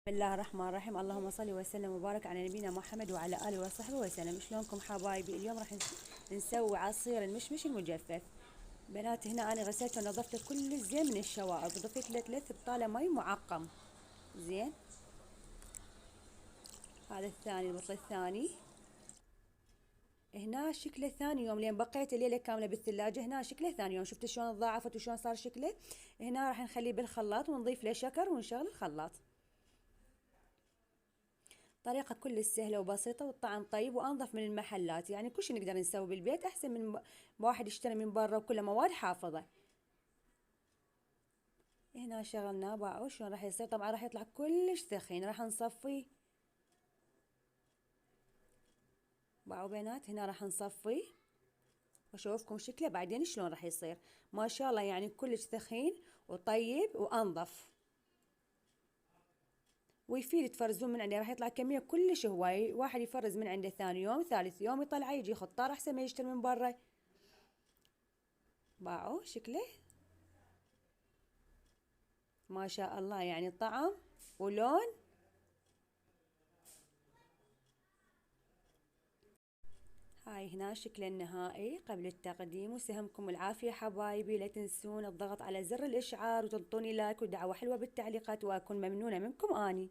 بسم الله الرحمن الرحيم. اللهم صل وسلم وبارك على نبينا محمد وعلى اله وصحبه وسلم. شلونكم حبايبي؟ اليوم راح نسوي عصير المشمش المجفف. بنات، هنا انا غسلت ونظفت كل الزين من الشوائب، ضفت له 3 بطاله مي معقم. زين، هذا الثاني، البطل الثاني. هنا شكله ثاني يوم، لين بقيت الليله كامله بالثلاجه. هنا شكله ثاني يوم، شفت شلون تضاعفت وشلون صار شكله. هنا راح نخليه بالخلاط ونضيف له شكر ونشغل الخلاط. طريقة كل سهلة وبسيطة والطعم طيب وأنظف من المحلات، يعني كل شي نقدر نسوي بالبيت أحسن من واحد يشتري من برا وكله مواد حافظة. هنا شغلناه، باعوا شلون راح يصير. طبعا راح يطلع كلش ثخين، راح نصفيه. باعوا بنات، هنا راح نصفيه واشوفكم شكله بعدين شلون راح يصير. ما شاء الله، يعني كلش ثخين وطيب وأنظف، ويفيد تفرزون من عنده. راح يطلع كمية كلش هواي، واحد يفرز من عنده ثاني يوم ثالث يوم يطلع يجي خضار أحسن ما يشتري من برا. باعوا شكله ما شاء الله، يعني طعم ولون. هاي هنا شكل النهائي قبل التقديم، وسهمكم العافية حبايبي. لا تنسون الضغط على زر الإشعار وتنطوني لايك ودعوة حلوة بالتعليقات، وأكون ممنونة منكم أني.